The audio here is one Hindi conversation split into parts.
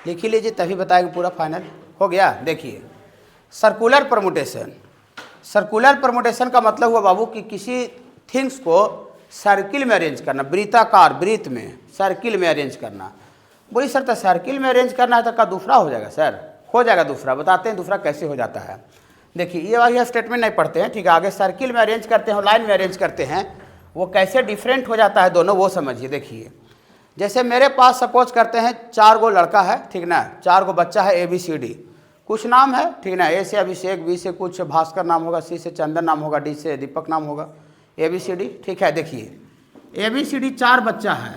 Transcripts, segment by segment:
लिख ही लीजिए तभी बताएंगे पूरा फाइनल हो गया। देखिए सर्कुलर परमुटेशन, सर्कुलर परमुटेशन का मतलब हुआ बाबू कि किसी थिंग्स को सर्किल में अरेंज करना, वृत्ताकार, वृत्त में सर्किल में अरेंज करना। बोली सर तो सर्किल में अरेंज करना है तो का दूसरा हो जाएगा? सर हो जाएगा दूसरा, बताते हैं दूसरा कैसे हो जाता है। देखिए ये वाली स्टेटमेंट नहीं पढ़ते हैं, ठीक है, आगे सर्किल में अरेंज करते हैं, लाइन में अरेंज करते हैं, वो कैसे डिफरेंट हो जाता है दोनों वो समझिए। देखिए जैसे मेरे पास सपोज करते हैं 4 गो लड़का है, ठीक ना, 4 गो बच्चा है, ABCD, कुछ नाम है, ठीक ना, A से अभिषेक, B से कुछ भास्कर नाम होगा, C से चंदन नाम होगा, D से दीपक नाम होगा, ABCD, ठीक है। देखिए ABCD 4 बच्चा है,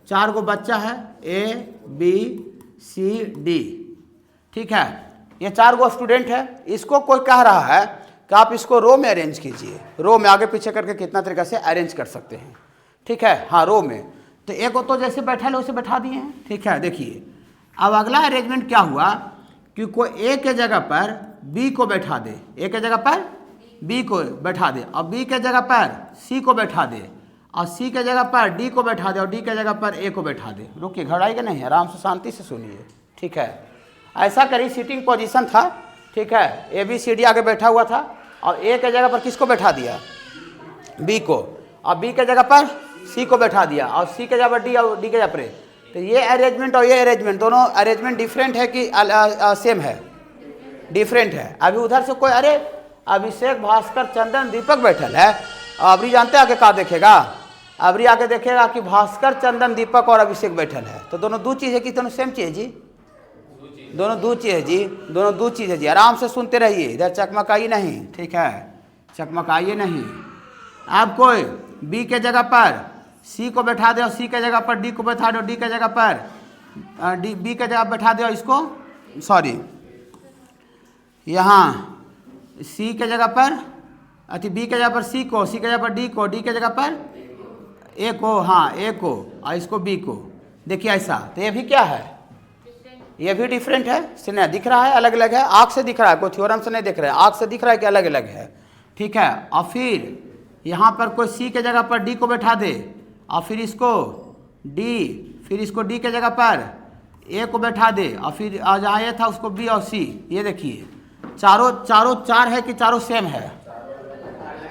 4 गो बच्चा है, ABCD, ठीक है, ये 4 गो स्टूडेंट है। इसको कोई कह रहा है कि आप इसको रो में अरेंज कीजिए, रो में आगे पीछे करके कितना तरीका से अरेंज कर सकते हैं, ठीक है, हाँ रो में। तो एक को तो जैसे बैठा है उसे बैठा दिए हैं, ठीक है। देखिए अब अगला अरेंजमेंट क्या हुआ कि कोई A के जगह पर B को बैठा दे, A के जगह पर B को बैठा दे, और B के जगह पर C को बैठा दे, और C के जगह पर D को बैठा दे, और D के जगह पर A को बैठा दे। रुकिए घबराइएगा नहीं, आराम से शांति से सुनिए, ठीक है। ऐसा करी, सीटिंग पोजीशन था, ठीक है, ABCD आगे बैठा हुआ था, और A के जगह पर किसको बैठा दिया? B को, और B के जगह पर C को बैठा दिया, और C के जगह पर D और D के जगह पर। तो ये अरेंजमेंट और ये अरेंजमेंट दोनों अरेंजमेंट डिफरेंट है कि सेम है? डिफरेंट है। अभी उधर से कोई अरे अभिषेक, भास्कर, चंदन, दीपक बैठल है, अबरी जानते हैं आगे क्या देखेगा? अबरी आगे देखेगा कि भास्कर, चंदन, दीपक और अभिषेक बैठल है। तो दोनों दो चीज़ है कि दोनों सेम चीज़ है जी? दोनों दो चीज़ है जी, दोनों दो चीज़ है जी। आराम से सुनते रहिए, इधर चकमकाइए नहीं, ठीक है, चकमकाइए नहीं। अब कोई B के जगह पर C को बैठा दे, और C के जगह पर D को बैठा दो, D के जगह पर B के जगह बैठा दे, और इसको सॉरी यहाँ C के जगह पर B के जगह पर C को, C के जगह पर D को, D के जगह पर A को, हाँ A को, और इसको B को। देखिए ऐसा, तो ये भी क्या है? ये भी डिफरेंट है, सुनिए दिख रहा है अलग अलग है, आँख से दिख रहा है, कोई थ्योरम से नहीं दिख रहा है, आँख से दिख रहा है कि अलग अलग है, ठीक है। और फिर यहाँ पर कोई C के जगह पर D को बैठा दे, और फिर इसको D, फिर इसको D के जगह पर A को बैठा दे, और फिर जहाँ A था उसको B और C। ये देखिए चारों चार है कि चारों सेम है?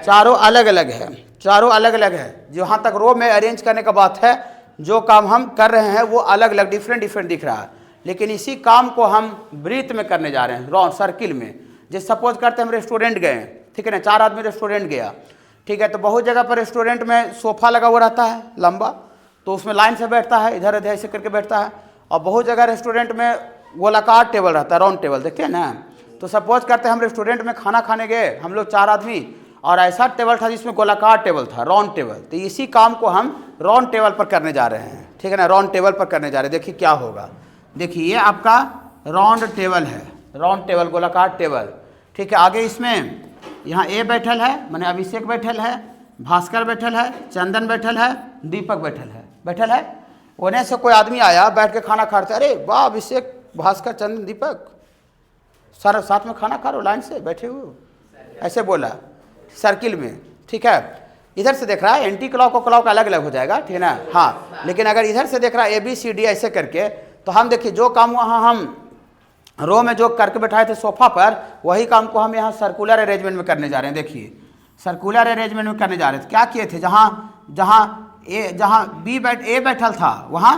चारों अलग अलग है, चारों अलग अलग है। जहाँ तक रो में अरेंज करने का बात है, जो काम हम कर रहे हैं वो अलग अलग डिफरेंट दिख रहा है, लेकिन इसी काम को हम वृत्त में करने जा रहे हैं, राउंड सर्किल में। जैसे सपोज करते हैं हम रेस्टोरेंट गए, ठीक है ना, 4 आदमी रेस्टोरेंट गया, ठीक है, तो बहुत जगह पर रेस्टोरेंट में सोफ़ा लगा हुआ रहता है लंबा, तो उसमें लाइन से बैठता है, इधर इधर ऐसे करके बैठता है। और बहुत जगह रेस्टोरेंट में गोलाकार टेबल रहता है, राउंड टेबल, देखते हैं ना। तो सपोज करते हैं हम रेस्टोरेंट में खाना खाने गए, हम लोग 4 आदमी, और ऐसा टेबल था जिसमें गोलाकार टेबल था, राउंड टेबल। तो इसी काम को हम राउंड टेबल पर करने जा रहे हैं, ठीक है ना, राउंड टेबल पर करने जा रहे हैं। देखिए क्या होगा, देखिए ये आपका राउंड टेबल है, राउंड टेबल, गोलाकार टेबल, ठीक है। आगे इसमें यहाँ A बैठल है, माने अभिषेक बैठल है, भास्कर बैठल है, चंदन बैठल है, दीपक बैठल है। उन्हें से कोई आदमी आया, बैठ के खाना खाते, अरे वाह अभिषेक, भास्कर, चंदन, दीपक सारा साथ में खाना खा रहे हो, लाइन से बैठे हुए हो, ऐसे बोला सर्किल में, ठीक है। इधर से देख रहा है एंटी क्लॉक और क्लॉक अलग अलग हो जाएगा, ठीक है ना, हाँ। लेकिन अगर इधर से देख रहा है ABCD ऐसे करके, तो हम देखिए जो काम वहाँ हम रो में जो करके बैठाए थे सोफा पर, वही काम को हम यहाँ सर्कुलर अरेंजमेंट में करने जा रहे हैं। देखिए सर्कुलर अरेंजमेंट में करने जा रहे थे। क्या किए थे, जहाँ A बैठल था वहाँ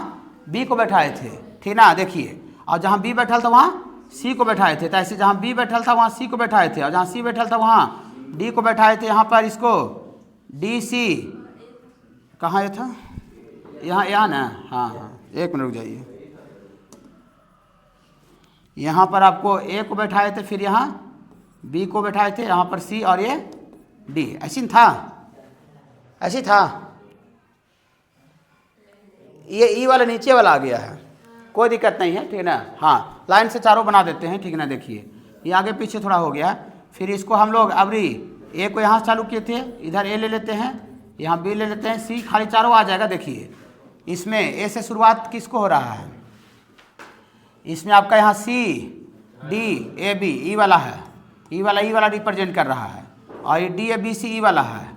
B को बैठाए थे, ठीक ना, देखिए। और जहाँ B बैठल था वहाँ C को बैठाए थे। तो ऐसे जहाँ B बैठल था वहाँ C को बैठाए थे, और जहाँ C बैठल था वहाँ D को बैठाए थे। यहाँ पर इसको DC, कहाँ ये था, यहाँ ना, हाँ, एक मिनट रुक जाइए। यहाँ पर आपको A को बैठाए थे, फिर यहाँ B को बैठाए थे, यहाँ पर C और ये D, ऐसी था, ऐसी था। ये E वाला नीचे वाला आ गया है, कोई दिक्कत नहीं है, ठीक है ना, हाँ। लाइन से चारों बना देते हैं, ठीक है ना। देखिए ये आगे पीछे थोड़ा हो गया। फिर इसको हम लोग अबरी A को यहाँ चालू किए थे, इधर A ले लेते हैं, यहाँ B ले लेते हैं, C, खाली चारों आ जाएगा। देखिए इसमें A से शुरुआत किसको हो रहा है, इसमें आपका यहाँ C D A B E वाला है, E वाला रिप्रेजेंट कर रहा है, और ये D A B C E वाला है,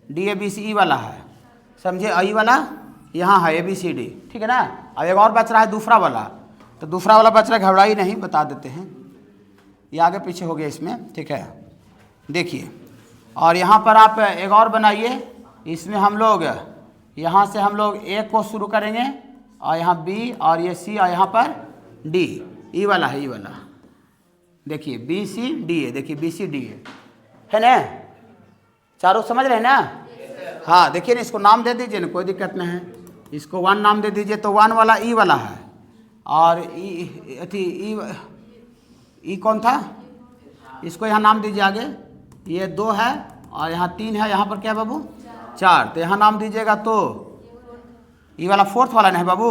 D A B C E वाला है, समझे। E वाला यहाँ है A B C D, ठीक है ना। अब एक और बच रहा है दूसरा वाला, तो दूसरा वाला बच रहा, घबराई नहीं, बता देते हैं, ये आगे पीछे हो गया इसमें, ठीक है। देखिए, और यहाँ पर आप एक और बनाइए, इसमें हम लोग यहाँ से हम लोग ए को शुरू करेंगे और यहाँ बी और ये सी और यहाँ पर डी, ई वाला है, ई वाला देखिए बी सी डी है, देखिए बी सी डी है ना, चारों समझ रहे हैं ना। हाँ देखिए ना, इसको नाम दे दीजिए ना, कोई दिक्कत नहीं है, इसको 1 नाम दे दीजिए, तो 1 वाला ई वाला है, और ई कौन था, इसको यहाँ नाम दीजिए आगे, ये 2 है और यहाँ 3 है, यहाँ पर क्या है बाबू 4, तो यहाँ नाम दीजिएगा, तो ई वाला 4th वाला नहीं बाबू,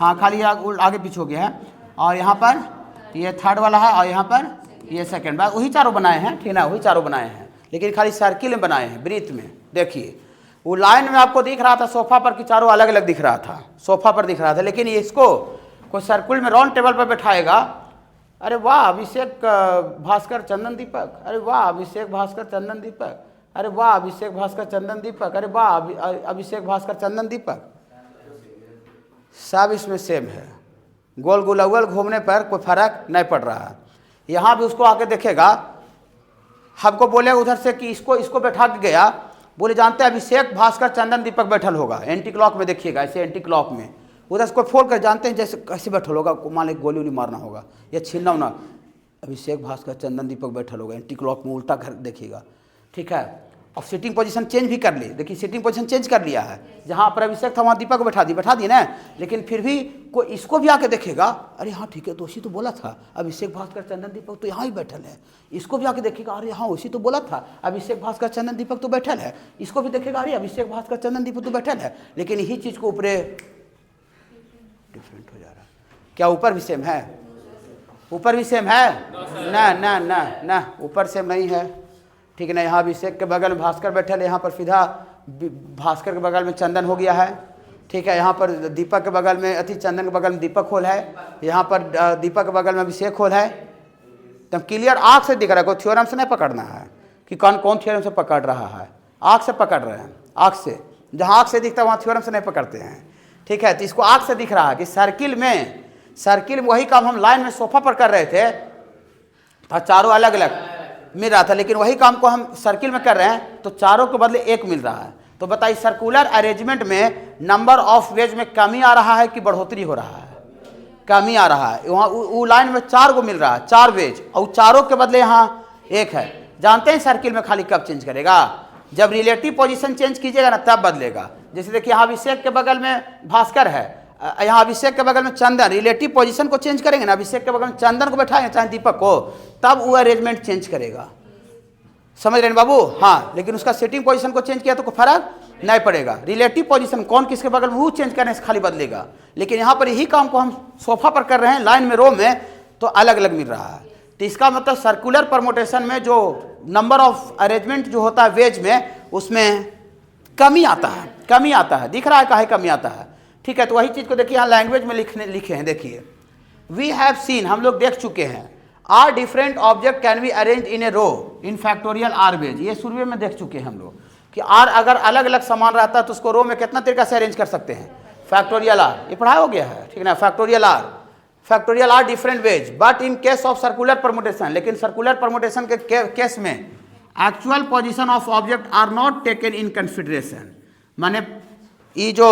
हाँ खाली आगे पीछे हो गया है, और यहाँ पर ये 3rd वाला है, और यहाँ पर ये 2nd, बात वही चारों बनाए हैं, ठीक है, वही चारों बनाए हैं, लेकिन खाली सर्किल में बनाए हैं, वृत्त में। देखिए वो लाइन में आपको दिख रहा था सोफा पर कि चारों अलग अलग दिख रहा था, सोफा पर दिख रहा था, लेकिन इसको कोई सर्कुल में राउंड टेबल पर बैठाएगा, अरे वाह अभिषेक भास्कर चंदन दीपक, अरे वाह अभिषेक भास्कर चंदन दीपक, अरे वाह अभिषेक भास्कर चंदन दीपक, अरे वाह अभिषेक भास्कर चंदन दीपक, सब इसमें सेम है, गोल गुलगुल घूमने पर कोई फर्क नहीं पड़ रहा है। यहाँ भी उसको आके देखेगा, हमको बोले उधर से कि इसको बैठा के गया, बोले जानते हैं अभिषेक भास्कर चंदन दीपक बैठल होगा, एंटी क्लॉक में देखिएगा, ऐसे एंटी क्लॉक में उधर से कोई फोन कर, जानते हैं जैसे कैसे बैठल होगा, मान लो गोली उली मारना होगा या छीनना होना, अभिषेक भास्कर चंदन दीपक बैठल होगा, एंटी क्लॉक में उल्टा घर देखिएगा, ठीक है। और सिटिंग पोजीशन चेंज भी कर ली, देखिए सिटिंग पोजीशन चेंज कर लिया है, जहाँ पर अभिषेक था वहाँ दीपक को बैठा दिए ना, लेकिन फिर भी कोई इसको भी आके देखेगा, अरे हाँ ठीक है, तो उसी तो बोला था अभिषेक भास्कर चंदन दीपक तो यहाँ ही बैठल है, इसको भी आके देखेगा, अरे हाँ उसी तो बोला था अभिषेक भास्कर चंदन दीपक तो बैठल है, इसको भी देखेगा, अरे अभिषेक भास्कर चंदन दीपक तो बैठल है, लेकिन यही चीज़ को ऊपर डिफरेंट हो जा रहा है। क्या ऊपर भी सेम है? ऊपर भी सेम है? ना ना ना ना, ऊपर सेम नहीं है, ठीक है ना। यहाँ अभिषेक के बगल में भास्कर बैठे है, यहाँ पर सीधा भास्कर के बगल में चंदन हो गया है, ठीक है। यहाँ पर दीपक के बगल में चंदन के बगल में दीपक होल है, यहाँ पर दीपक के बगल में अभिषेक होल है, तो क्लियर आँख से दिख रहा है, कोई थ्योरम से नहीं पकड़ना है कि कौन थ्योरम से पकड़ रहा है, आँख से पकड़ रहे हैं, आँख से, जहाँ आँख से दिखता है वहाँ थ्योरम से नहीं पकड़ते हैं, ठीक है। तो इसको आँख से दिख रहा है कि सर्किल में वही काम हम लाइन में सोफा पर कर रहे थे, तो चारों अलग अलग मिल रहा था, लेकिन वही काम को हम सर्किल में कर रहे हैं तो चारों के बदले एक मिल रहा है। तो बताइए सर्कुलर अरेंजमेंट में नंबर ऑफ वेज में कमी आ रहा है कि बढ़ोतरी हो रहा है? कमी आ रहा है। वहाँ वो लाइन में 4 को मिल रहा है, 4 वेज, और चारों के बदले यहाँ एक है। जानते हैं सर्किल में खाली कब चेंज करेगा? जब रिलेटिव पोजीशन चेंज कीजिएगा ना तब बदलेगा। जैसे देखिए यहाँ अभिषेक के बगल में भास्कर है, यहाँ अभिषेक के बगल में चंदन, रिलेटिव पोजीशन को चेंज करेंगे ना, अभिषेक के बगल में चंदन को बैठाएंगे चाहे दीपक को, तब वो अरेंजमेंट चेंज करेगा। समझ रहे हैं बाबू? हाँ, लेकिन उसका सेटिंग पोजीशन को चेंज किया तो कोई फर्क नहीं पड़ेगा। रिलेटिव पोजीशन कौन किसके बगल में वो चेंज करने से खाली बदलेगा, लेकिन यहाँ पर यही काम को हम सोफा पर कर रहे हैं लाइन में, रो में, तो अलग अलग मिल रहा है। तो इसका मतलब सर्कुलर परमोटेशन में जो नंबर ऑफ अरेंजमेंट जो होता है वेज में, उसमें कमी आता है, दिख रहा है काहे कमी आता है, ठीक है। तो वही चीज़ को देखिए यहाँ लैंग्वेज में लिखे हैं, देखिए वी हैव सीन, हम लोग देख चुके हैं, r different object can be arrange in a row in factorial r ways. ये शुरू में देख चुके हैं हम लोग कि आर अगर अलग अलग सामान रहता है तो उसको रो में कितना तरीका से अरेंज कर सकते हैं, फैक्टोरियल आर, ये पढ़ाया हो गया है, ठीक है ना। Factorial r different ways, but in case of circular permutation, लेकिन सर्कुलर परमुटेशन के केस में actual position of object are not taken in consideration. माने ये जो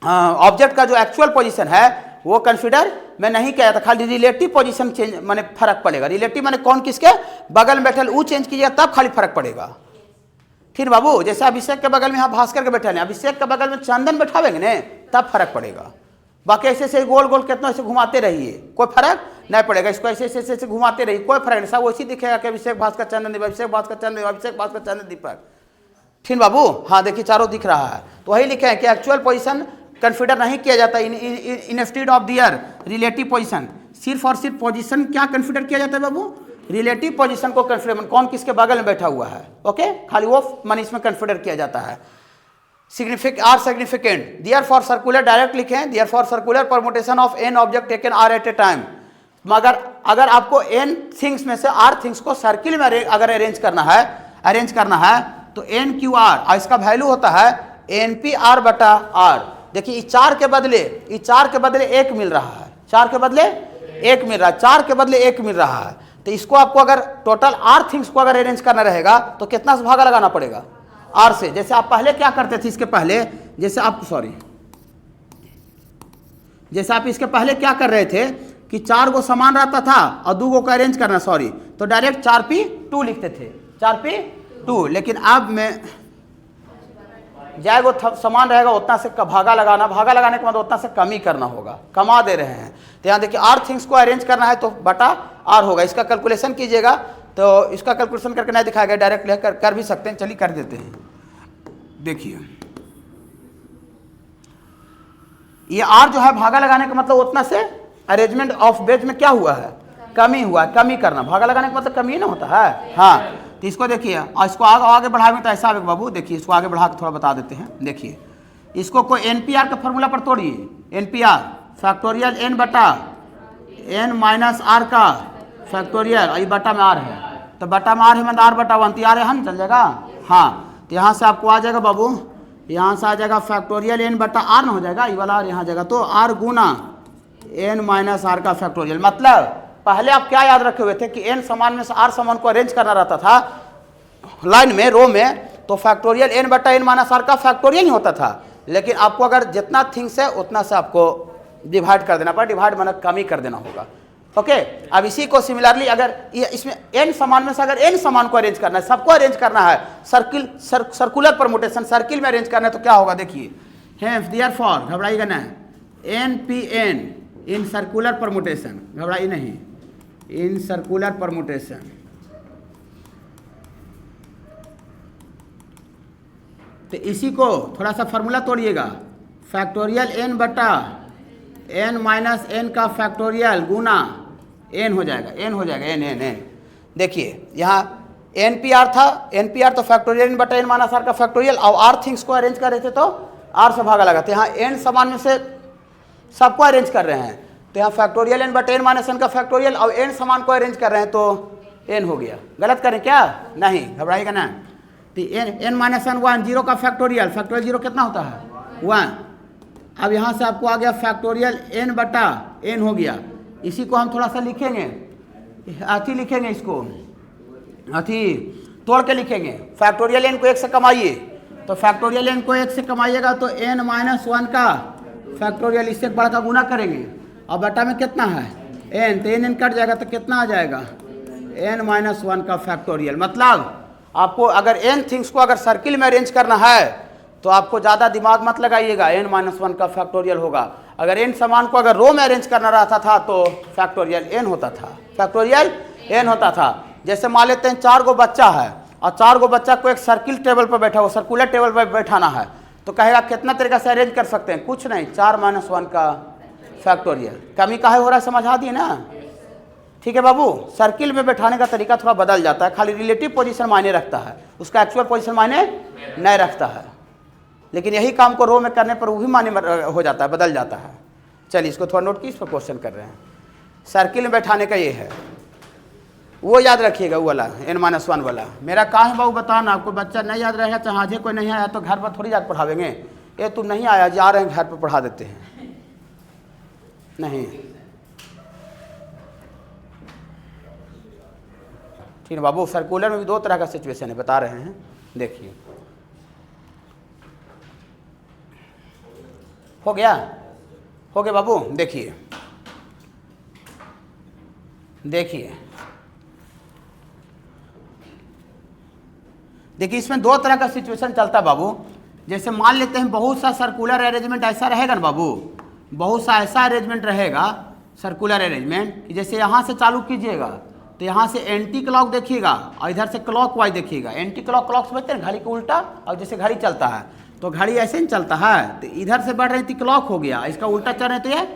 ऑब्जेक्ट का जो एक्चुअल पोजीशन है वो कंसिडर में नहीं किया जाता, खाली रिलेटिव पोजीशन चेंज माने फर्क पड़ेगा। रिलेटिव माने कौन किसके बगल में बैठल वो चेंज कीजिएगा तब खाली फर्क पड़ेगा, ठीक बाबू। जैसे अभिषेक के बगल में यहाँ भास्कर के बैठे हैं, अभिषेक के बगल में चंदन बैठावेंगे ने तब फर्क पड़ेगा। बाकी ऐसे ऐसे गोल गोल कितना ऐसे घुमाते रहिए कोई फर्क नहीं पड़ेगा, इसको ऐसे ऐसे ऐसे घुमाते रहिए कोई फर्क नहीं, सब वैसे दिखेगा कि अभिषेक भास्कर चंदन दीपक, अभिषेक भास्कर चंदन, अभिषेक भास्कर चंदन दीपक, ठीक बाबू। हाँ देखिए चारों दिख रहा है, तो वही लिखे हैं कि एक्चुअल पोजीशन कंसिडर नहीं किया जाता instead of their relative position. सिर्फ और सिर्फ पोजीशन क्या कंसिडर किया जाता है बाबू? रिलेटिव पोजीशन को कंसिडर, कौन किसके बगल में बैठा हुआ है, ओके, खाली वो मन इसमें कंसिडर किया जाता है। Significant, therefore circular direct लिखें, therefore circular permutation of n object taken r at a time. मगर अगर आपको एन थिंग्स में से आर थिंग्स को सर्किल में अगर अरेंज करना है तो एन क्यू आर, और इसका वैल्यू होता है एन पी आर बटा आर। देखिए इस 4 के बदले 1 मिल रहा है, 4 के बदले 1 मिल रहा है, 4 के बदले 1 मिल रहा है। तो इसको आपको अगर टोटल आर थिंग्स को अगर अरेंज करना रहेगा तो कितना से भागा लगाना पड़ेगा, आर से। जैसे आप पहले क्या करते थे, इसके पहले जैसे आप जैसे आप इसके पहले क्या कर रहे थे कि 4 गो समान रहता था और 2 गो का अरेंज करना, तो डायरेक्ट 4p2 लिखते थे, 4p2। लेकिन अब में जाएगा समान रहेगा उतना से भागा लगाना, भागा लगाने के बाद उतना से कम ही करना होगा, कमा दे रहे हैं। तो यहाँ देखिए आर थिंग्स को अरेंज करना है तो बटा आर होगा। इसका कैलकुलेशन कीजिएगा, तो इसका कैलकुलेशन करके नहीं दिखाया गया, डायरेक्ट लेकर कर भी सकते हैं, चलिए कर देते हैं। देखिए ये आर जो है भागा लगाने का मतलब उतना से अरेंजमेंट ऑफ बेज में क्या हुआ है, कमी हुआ है। कमी करना, भागा लगाने का मतलब कमी ही ना होता है। हाँ, तो इसको देखिए और इसको आगे बढ़ाएंगे तो ऐसा आगे बाबू। देखिए इसको आगे बढ़ा के थोड़ा बता देते हैं। देखिए इसको कोई एनपीआर के फॉर्मूला पर तोड़िए, एनपीआर फैक्टोरियल एन बटा एन माइनस आर का फैक्टोरियल, ये बटा में आर है, तो बटा में आर है मतलब आर बटा 1, तो आर है ना, चल जाएगा। हाँ, तो यहाँ से आपको आ जाएगा बाबू, यहाँ से आ जाएगा फैक्टोरियल एन बटा आर ना हो जाएगा, ये वाला आर यहाँ जाएगा, तो आर गुना एन माइनस आर का फैक्टोरियल। मतलब पहले आप क्या याद रखे हुए थे कि एन समान में से आर समान को अरेंज करना रहता था लाइन में, रो में, तो फैक्टोरियल एन बटा एन माइनस आर का फैक्टोरियल ही होता था। लेकिन आपको अगर जितना थिंग्स है उतना से आपको डिवाइड कर देना पड़ा, डिवाइड मतलब कमी कर देना होगा। ओके, अब इसी को सिमिलरली अगर इसमें एन समान में से अगर एन समान को अरेंज करना है, सबको अरेंज करना है, सर्कुलर परमुटेशन सर्किल में अरेंज करना है, तो क्या होगा देखिए, हेंस देयरफॉर घबराइएगा ना, n P n in circular permutation, घबराइए नहीं, इन सर्कुलर परमुटेशन। तो इसी को थोड़ा सा फार्मूला तोड़िएगा, फैक्टोरियल एन बटा एन माइनस एन का फैक्टोरियल गुना एन हो जाएगा, एन हो जाएगा, एन एन एन। देखिए यहाँ एन पी आर था, एन पी आर तो फैक्टोरियल एन बटा एन माइनस आर का फैक्टोरियल, और आर थिंग्स को अरेंज कर रहे थे तो आर से भागा लगा। तो यहाँ एन समान में से सबको अरेंज कर रहे हैं, तो यहाँ फैक्टोरियल एन बटा एन माइनस एन का फैक्टोरियल और एन समान को अरेंज कर रहे हैं तो एन हो गया। गलत करें क्या, नहीं, घबराइएगा ना। तो एन माइनस एन 1, 0 का फैक्टोरियल, फैक्टोरियल 0 कितना होता है 1। अब यहाँ से आपको आ गया फैक्टोरियल एन बटा एन हो गया। इसी को हम थोड़ा सा लिखेंगे, अथी लिखेंगे, इसको अथी तोड़ के लिखेंगे। फैक्टोरियल एन को 1 से कमाइए, तो फैक्टोरियल एन को 1 से कमाइएगा तो एन माइनस 1 का फैक्टोरियल, इससे बड़ा का गुना करेंगे, और बटा में कितना है एन, तो एन कट जाएगा तो कितना आ जाएगा एन माइनस 1 का फैक्टोरियल। मतलब आपको अगर एन थिंग्स को अगर सर्किल में अरेंज करना है तो आपको ज़्यादा दिमाग मत लगाइएगा, एन माइनस 1 का फैक्टोरियल होगा। अगर एन समान को अगर रो में अरेंज करना रहता था तो फैक्टोरियल एन होता था, फैक्टोरियल एन होता था। जैसे मान लेते हैं 4 गो बच्चा है और 4 गो बच्चा को एक सर्किल टेबल पर बैठा हो, सर्कुलर टेबल पर बैठाना है, तो कहेगा कितना तरीका से अरेंज कर सकते हैं, कुछ नहीं, 4 माइनस 1 का फैक्टोरियल। कमी काहे हो रहा है समझा दिए ना, ठीक है बाबू। सर्किल में बैठाने का तरीका थोड़ा बदल जाता है, खाली रिलेटिव पोजीशन मायने रखता है, उसका एक्चुअल पोजीशन मायने नहीं रखता है। लेकिन यही काम को रो में करने पर वो भी माने हो जाता है, बदल जाता है। चलिए इसको थोड़ा नोट की, इस पर क्वेश्चन कर रहे हैं। सर्किल में बैठाने का ये है, वो याद रखिएगा, वो वाला एन माइनस 1 वाला। मेरा कहाँ है बाबू बताओ ना, आपको बच्चा नहीं याद रहेगा, चाहे आज कोई नहीं आया तो घर पर थोड़ी जाकर पढ़ावेंगे, ये तुम नहीं आया, जा रहे हैं घर पर पढ़ा देते हैं, नहीं ठीक है बाबू। सर्कुलर में भी 2 तरह का सिचुएशन है, बता रहे हैं, देखिए। हो गया बाबू। देखिए देखिए देखिए इसमें 2 तरह का सिचुएशन चलता है बाबू। जैसे मान लेते हैं बहुत सा सर्कुलर अरेंजमेंट ऐसा रहेगा ना बाबू, बहुत सा ऐसा अरेंजमेंट रहेगा सर्कुलर अरेंजमेंट कि जैसे यहाँ से चालू कीजिएगा तो यहाँ से एंटी क्लॉक देखिएगा और इधर से क्लॉक वाइज देखिएगा। एंटी क्लॉक समझते हैं, घड़ी को उल्टा, और जैसे घड़ी चलता है तो घड़ी ऐसे नहीं चलता है, तो इधर से बढ़ रही थी क्लॉक हो गया, इसका उल्टा चल रहे तो ये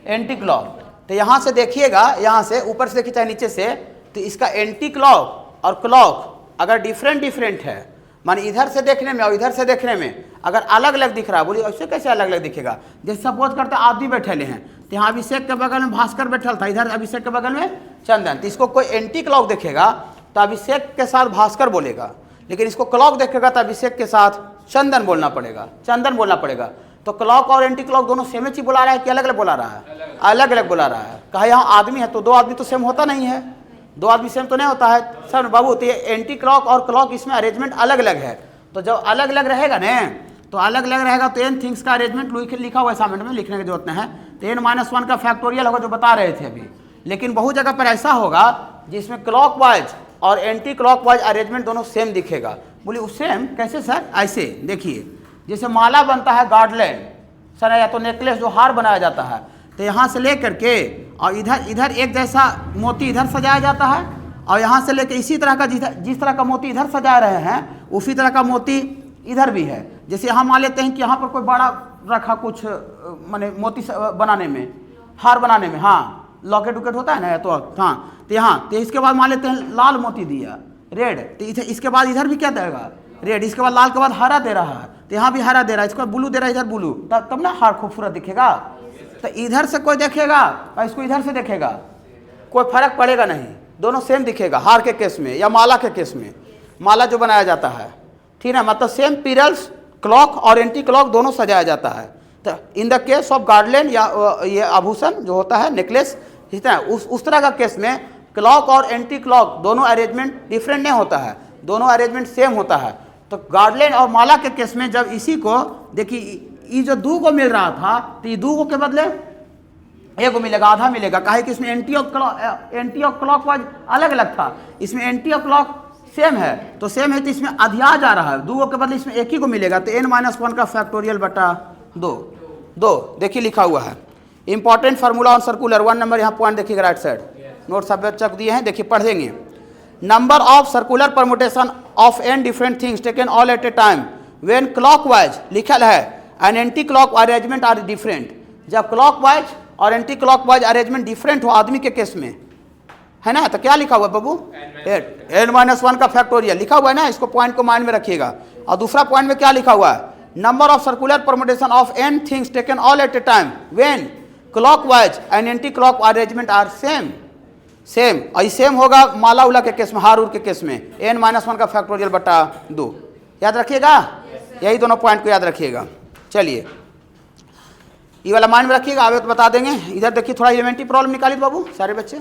एंटी क्लॉक। तो यहाँ से देखिएगा, यहाँ से ऊपर से देखिए चाहे नीचे से, तो इसका एंटी क्लॉक और क्लॉक अगर डिफरेंट है, माने इधर से देखने में और इधर से देखने में अगर अलग अलग दिख रहा है, बोलिए ऐसे कैसे अलग अलग दिखेगा। जैसे सपोज करते आप भी बैठे हैं, तो यहाँ अभिषेक के बगल में भास्कर बैठल था, इधर अभिषेक के बगल में चंदन, तो इसको कोई एंटी क्लॉक देखेगा तो अभिषेक के साथ भास्कर बोलेगा, लेकिन इसको क्लॉक देखेगा तो अभिषेक के साथ चंदन बोलना पड़ेगा, चंदन बोलना पड़ेगा। तो क्लॉक और एंटी क्लॉक दोनों सेम चीज बुला रहा है कि अलग अलग बुला रहा है? अलग अलग बुला रहा है। कहा यहाँ आदमी है तो दो आदमी तो सेम होता नहीं है, दो आदमी सेम तो नहीं होता है सर बाबू। तो ये एंटी क्लॉक और क्लॉक इसमें अरेंजमेंट अलग अलग है। तो जब अलग अलग रहेगा ना, तो अलग अलग रहेगा तो एन थिंग्स का अरेंजमेंट लिखा हुआ असाइनमेंट में, लिखने की जरूरत नहीं है। तो n-1 का फैक्टोरियल होगा जो बता रहे थे अभी। लेकिन बहुत जगह पर ऐसा होगा जिसमें क्लॉक वाइज और एंटी क्लॉक वाइज अरेंजमेंट दोनों सेम दिखेगा। बोलिए सेम कैसे सर? ऐसे देखिए, जैसे माला बनता है गार्डलैंड सर, या तो नेकलेस जो हार बनाया जाता है, तो यहाँ से ले करके और इधर इधर एक जैसा मोती इधर सजाया जाता है, और यहाँ से लेकर इसी तरह का जिस तरह का मोती इधर सजा रहे हैं उसी तरह का मोती इधर भी है। जैसे यहाँ मान लेते हैं कि यहाँ पर कोई बड़ा रखा कुछ माने मोती बनाने में, हार बनाने में, हाँ लॉकेट वॉकेट होता है ना, तो हाँ तो यहाँ तो इसके बाद मान लेते हैं लाल मोती दिया रेड, तो इसके बाद इधर भी क्या देगा रेड, इसके बाद लाल के बाद हरा दे रहा है, तो यहाँ भी हरा दे रहा है, इसके बाद ब्लू दे रहा है, इधर ब्लू, तब ना हार खूबसूरत दिखेगा। तो इधर से कोई देखेगा और इसको इधर से देखेगा, कोई फर्क पड़ेगा नहीं, दोनों सेम दिखेगा। हार के केस में या माला के केस में, माला जो बनाया जाता है, ठीक है, मतलब सेम पिरल्स क्लॉक और एंटी क्लॉक दोनों सजाया जाता है। तो in the case of garland या ये आभूषण जो होता है नेकलेस, ठीक है, उस तरह का केस में क्लॉक और एंटी क्लॉक दोनों अरेंजमेंट डिफरेंट नहीं होता है, दोनों अरेंजमेंट सेम होता है। तो गार्डलैंड और माला के केस में जब इसी को देखिए, ये जो 2 को मिल रहा था तो ये 2 को के बदले 1 को मिलेगा, आधा मिलेगा। काहे कि इसमें एंटी और क्लॉक वाइज अलग अलग था, इसमें एंटी और क्लॉक सेम है, तो सेम है तो इसमें आधिया जा रहा है, 2 के बदले इसमें 1 ही को मिलेगा। तो n-1 का फैक्टोरियल बटा 2 देखिए लिखा हुआ है। Important formula on circular 1 number, यहाँ पॉइंट देखिएगा राइट साइड, नोट सब चक दिए हैं, देखिए पढ़ देंगे। Number of circular permutation of n different things taken all at a time when clockwise लिखल है and anti clock arrangement are different. जब क्लॉकवाइज और एंटी क्लॉकवाइज अरेंजमेंट डिफरेंट हो आदमी के केस में, है ना, तो क्या लिखा हुआ है बाबू? n-1 का फैक्टोरियल लिखा हुआ है ना, इसको पॉइंट को माइंड में रखिएगा। और दूसरा पॉइंट में क्या लिखा हुआ है? Number of circular permutation of n things taken all at a time when clockwise and anti clock arrangement are same. Same और सेम होगा माला उला के केस में, हार उर के केस में n-1 का फैक्टोरियल बटा 2। याद रखिएगा, यही दोनों पॉइंट को याद रखिएगा। चलिए ये वाला माइंड में रखिएगा, आगे तो बता देंगे। इधर देखिए थोड़ा एलिमेंट्री प्रॉब्लम निकालिए बाबू सारे बच्चे।